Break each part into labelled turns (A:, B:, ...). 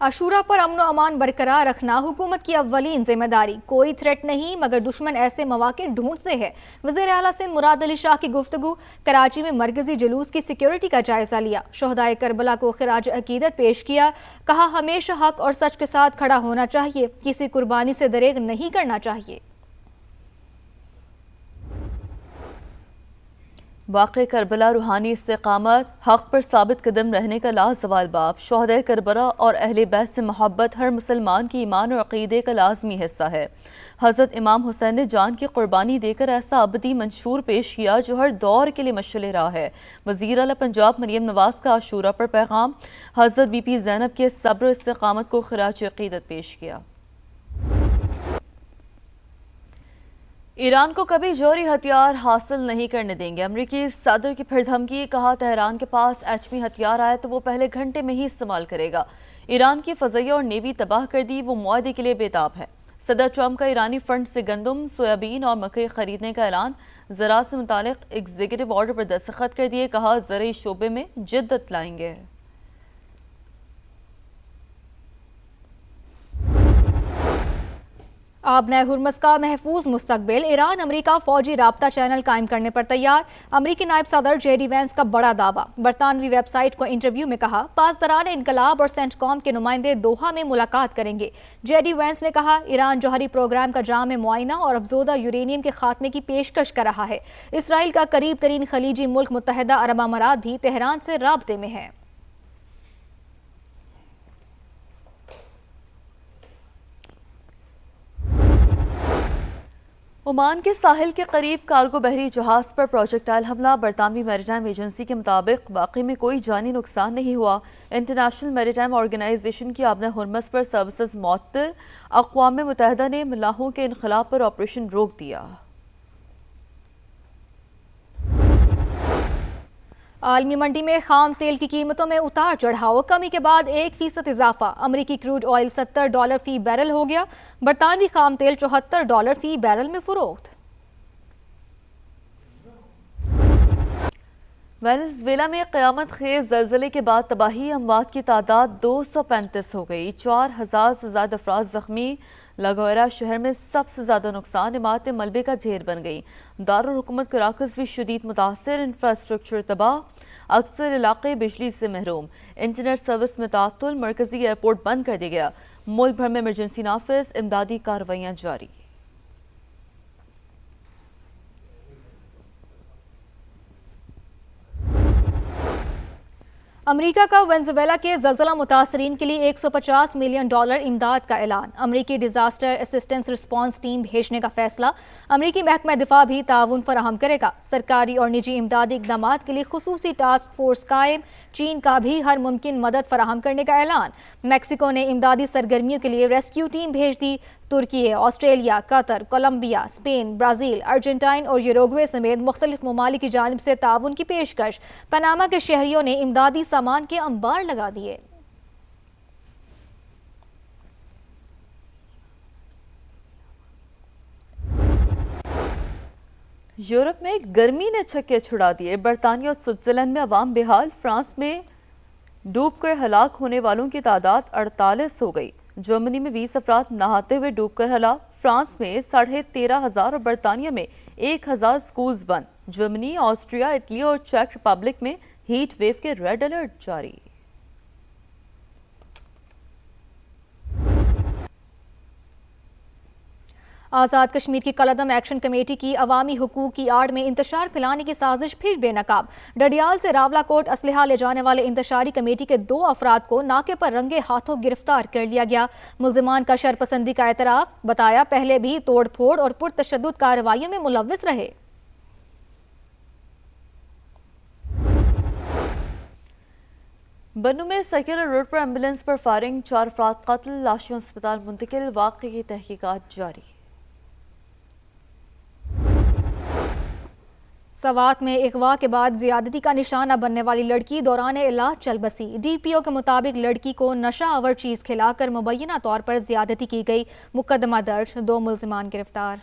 A: عاشورہ پر امن و امان برقرار رکھنا حکومت کی اولین ذمہ داری، کوئی تھریٹ نہیں مگر دشمن ایسے مواقع ڈھونڈتے ہیں۔ وزیر اعلیٰ سندھ مراد علی شاہ کی گفتگو۔ کراچی میں مرکزی جلوس کی سیکیورٹی کا جائزہ لیا، شہدائے کربلا کو خراج عقیدت پیش کیا، کہا ہمیشہ حق اور سچ کے ساتھ کھڑا ہونا چاہیے، کسی قربانی سے دریغ نہیں کرنا چاہیے۔
B: واقع کربلا روحانی استقامت، حق پر ثابت قدم رہنے کا لازوال باب۔ شہدائے کربلا اور اہل بیت سے محبت ہر مسلمان کی ایمان اور عقیدے کا لازمی حصہ ہے۔ حضرت امام حسین نے جان کی قربانی دے کر ایسا ابدی منشور پیش کیا جو ہر دور کے لیے مشعل راہ ہے۔ وزیر اعلیٰ پنجاب مریم نواز کا عاشورہ پر پیغام۔ حضرت بی بی زینب کے صبر و استقامت کو خراج عقیدت پیش کیا۔ ایران کو کبھی جوہری ہتھیار حاصل نہیں کرنے دیں گے، امریکی صدر کی پھر دھمکی۔ کہا تہران کے پاس ایٹمی ہتھیار آئے تو وہ پہلے گھنٹے میں ہی استعمال کرے گا۔ ایران کی فضائیہ اور نیوی تباہ کر دی، وہ معاہدے کے لیے بے تاب ہے۔ صدر ٹرمپ کا ایرانی فرنٹ سے گندم، سویابین اور مکئی خریدنے کا اعلان۔ زراعت سے متعلق ایگزیکٹو آرڈر پر دستخط کر دیے، کہا زرعی شعبے میں جدت لائیں گے۔
A: آبنۂ ہرمز کا محفوظ مستقبل، ایران امریکہ فوجی رابطہ چینل قائم کرنے پر تیار۔ امریکی نائب صدر جے ڈی وینس کا بڑا دعویٰ، برطانوی ویب سائٹ کو انٹرویو میں کہا پاسداران انقلاب اور سینٹ کام کے نمائندے دوحہ میں ملاقات کریں گے۔ جے ڈی وینس نے کہا ایران جوہری پروگرام کا جامع معائنہ اور افزودہ یورینیم کے خاتمے کی پیشکش کر رہا ہے۔ اسرائیل کا قریب ترین خلیجی ملک متحدہ عرب امارات بھی تہران سے رابطے میں ہے۔
B: عمان کے ساحل کے قریب کارگو بحری جہاز پر پروجیکٹائل حملہ۔ برطانوی میریٹائم ایجنسی کے مطابق واقعے میں کوئی جانی نقصان نہیں ہوا۔ انٹرنیشنل میریٹائم آرگنائزیشن کی آبنۂ ہرمز پر سروسز معطل۔ اقوام متحدہ نے ملاحوں کے انخلاء پر آپریشن روک دیا۔
A: عالمی منڈی میں خام تیل کی قیمتوں میں اتار چڑھاؤ، کمی کے بعد 1% اضافہ۔ امریکی کروڈ آئل $70 فی بیرل ہو گیا، برطانوی خام تیل $74 فی بیرل میں فروخت۔
B: وینزویلا میں قیامت خیز زلزلے کے بعد تباہی، اموات کی تعداد 235 ہو گئی، 4000 سے زائد افراد زخمی۔ لاگوئرا شہر میں سب سے زیادہ نقصان، عمارتیں ملبے کا ڈھیر بن گئی۔ دارالحکومت کراکس بھی شدید متاثر، انفراسٹرکچر تباہ، اکثر علاقے بجلی سے محروم۔ انٹرنیٹ سروس میں تعطل، مرکزی ایئرپورٹ بند کر دیا گیا۔ ملک بھر میں ایمرجنسی نافذ، امدادی کارروائیاں جاری۔
A: امریکہ کا وینزویلا کے زلزلہ متاثرین کے لیے $150 ملین امداد کا اعلان۔ امریکی ڈیزاسٹر اسسٹنس رسپانس ٹیم بھیجنے کا فیصلہ۔ امریکی محکمہ دفاع بھی تعاون فراہم کرے گا۔ سرکاری اور نجی امدادی اقدامات کے لیے خصوصی ٹاسک فورس قائم۔ چین کا بھی ہر ممکن مدد فراہم کرنے کا اعلان۔ میکسیکو نے امدادی سرگرمیوں کے لیے ریسکیو ٹیم بھیج دی۔ ترکی، آسٹریلیا، قطر، کولمبیا، اسپین، برازیل، ارجنٹائن اور یوروگوے سمیت مختلف ممالک کی جانب سے تعاون کی پیشکش۔ پاناما کے شہریوں نے امدادی سامان کے انبار لگا دیے۔
B: یورپ میں گرمی نے چھکے چھڑا دیے، برطانیہ اور سوئٹزرلینڈ میں عوام بحال۔ فرانس میں ڈوب کر ہلاک ہونے والوں کی تعداد 48 ہو گئی۔ جرمنی میں 20 افراد نہاتے ہوئے ڈوب کر ہلاک۔ فرانس میں 13,500 اور برطانیہ میں 1000 سکولز بند۔ جرمنی، آسٹریا، اٹلی اور چیک ریپبلک میں ہیٹ ویو کے ریڈ الرٹ جاری۔
A: آزاد کشمیر کی کالعدم ایکشن کمیٹی کی عوامی حقوق کی آڑ میں انتشار پھیلانے کی سازش پھر بے نقاب۔ ڈڈیال سے راولہ کوٹ اسلحہ لے جانے والے انتشاری کمیٹی کے 2 افراد کو ناکے پر رنگے ہاتھوں گرفتار کر لیا گیا۔ ملزمان کا شرپسندی کا اعتراف، بتایا پہلے بھی توڑ پھوڑ اور پرتشدد کارروائیوں میں ملوث رہے۔
B: بنوں میں سیکولر روڈ پر ایمبولینس پر فائرنگ، 4 افراد قتل، لاشیں اسپتال منتقل۔ واقعے کی تحقیقات جاری۔
A: سوات میں اغوا کے بعد زیادتی کا نشانہ بننے والی لڑکی دوران علاج چل بسی۔ ڈی پی او کے مطابق لڑکی کو نشہ آور چیز کھلا کر مبینہ طور پر زیادتی کی گئی۔ مقدمہ درج، 2 ملزمان گرفتار۔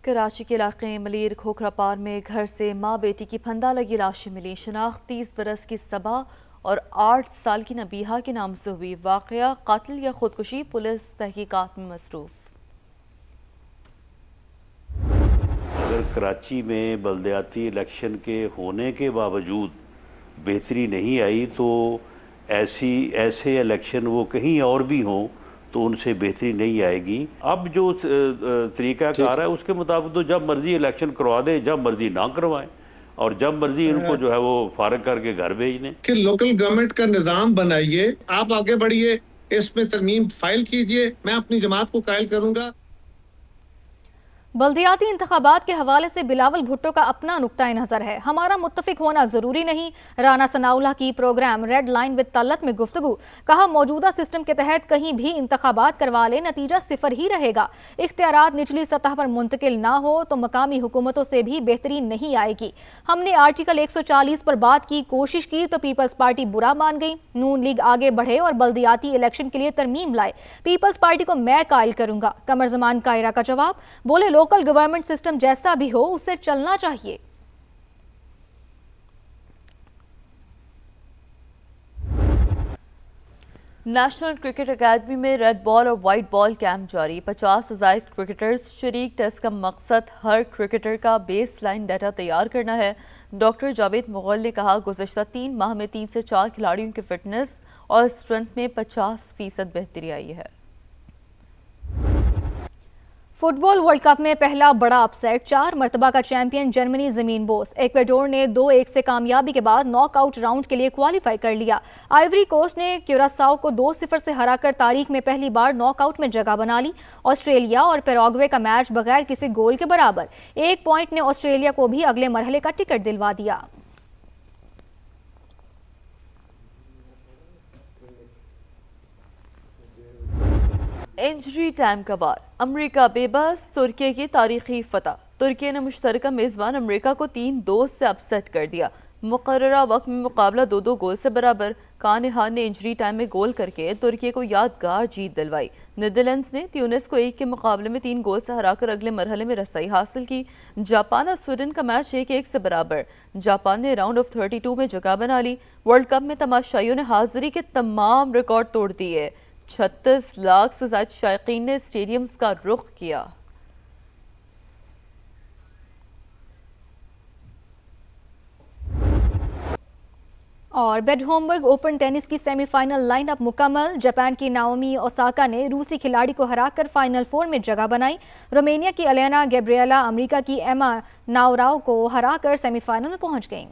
B: کراچی کے علاقے ملیر کھوکھرا پار میں گھر سے ماں بیٹی کی پھندہ لگی لاشیں ملی۔ شناخت 30 برس کی صبا اور 8 سال کی نبیہہ کے نام سے ہوئی واقعہ قتل یا خودکشی، پولیس تحقیقات میں مصروف۔
C: اگر کراچی میں بلدیاتی الیکشن کے ہونے کے باوجود بہتری نہیں آئی تو ایسے الیکشن وہ کہیں اور بھی ہوں تو ان سے بہتری نہیں آئے گی۔ اب جو طریقہ کار ہے اس کے مطابق تو جب مرضی الیکشن کروا دیں، جب مرضی نہ کروائیں، اور جب مرضی ان کو جو ہے وہ فارغ کر کے گھر بھیج دیں۔
D: کہ لوکل گورنمنٹ کا نظام بنائیے، آپ آگے بڑھیے، اس میں ترمیم فائل کیجئے، میں اپنی جماعت کو قائل کروں گا۔
A: بلدیاتی انتخابات کے حوالے سے بلاول بھٹو کا اپنا نقطہ نظر ہے۔ ہمارا متفق ہونا ضروری نہیں، رانا ثناءاللہ کی programme red line with Talat میں گفتگو، کہا موجودہ سسٹم کے تحت کہیں بھی انتخابات کروا لے نتیجہ صفر ہی رہے گا۔ اختیارات نچلی سطح پر منتقل نہ ہو تو مقامی حکومتوں سے بھی بہتری نہیں آئے گی۔ ہم نے آرٹیکل 140 پر بات کی کوشش کی تو پیپلز پارٹی برا مان گئی۔ نون لیگ آگے بڑھے اور بلدیاتی الیکشن کے لیے ترمیم لائے، پیپلز پارٹی کو میں قائل کروں گا۔ قمر زمان کائرہ کا جواب، بولے لوکل گورنمنٹ سسٹم جیسا بھی ہو اسے چلنا چاہیے۔
B: نیشنل کرکٹ اکیڈمی میں ریڈ بال اور وائٹ بال کیمپ جاری، 50 سے زائد کرکٹرز شریک۔ ٹیسٹ کا مقصد ہر کرکٹر کا بیس لائن ڈیٹا تیار کرنا ہے۔ ڈاکٹر جاوید مغل نے کہا گزشتہ 3 ماہ میں 3 سے 4 کھلاڑیوں کی فٹنس اور اسٹرینتھ میں 50% بہتری آئی ہے۔
A: فٹ بال ورلڈ کپ میں پہلا بڑا اپ سیٹ، 4 مرتبہ کا چیمپئن جرمنی زمین بوس ایکویڈور نے 2-1 سے کامیابی کے بعد ناک آؤٹ راؤنڈ کے لیے کوالیفائی کر لیا۔ آئیوری کوسٹ نے کیوراساؤ کو 2-0 سے ہرا کر تاریخ میں پہلی بار ناک آؤٹ میں جگہ بنا لی۔ آسٹریلیا اور پیراگوے کا میچ بغیر کسی گول کے برابر، 1 پوائنٹ نے آسٹریلیا کو بھی اگلے مرحلے کا ٹکٹ دلوا دیا۔
B: انجری ٹائم کا وار، امریکہ بے بس، ترکی کی تاریخی فتح۔ ترکی نے مشترکہ میزبان امریکہ کو 3-2 سے اپ سیٹ کر دیا۔ مقررہ وقت میں مقابلہ 2-2 گول سے برابر۔ کان ہان نے انجری ٹائم میں گول کر کے ترکی کو یادگار جیت دلوائی۔ نیدرلینڈز نے تیونس کو 1 کے مقابلے میں 3 گول سے ہرا کر اگلے مرحلے میں رسائی حاصل کی۔ جاپان اور سویڈن کا میچ 1-1 سے برابر، جاپان نے راؤنڈ آف 32 میں جگہ بنا لی۔ ورلڈ کپ میں تماشائیوں نے حاضری کے تمام ریکارڈ توڑ دیے، 36 لاکھ سے زائد شائقین نے اسٹیڈیمز کا رخ کیا۔
A: اور بیڈ ہومبرگ اوپن ٹینس کی سیمی فائنل لائن اپ مکمل، جاپان کی ناومی اوساکا نے روسی کھلاڑی کو ہرا کر فائنل 4 میں جگہ بنائی۔ رومینیا کی الینا گیبریلا امریکہ کی ایما ناوراو کو ہرا کر سیمی فائنل میں پہنچ گئیں۔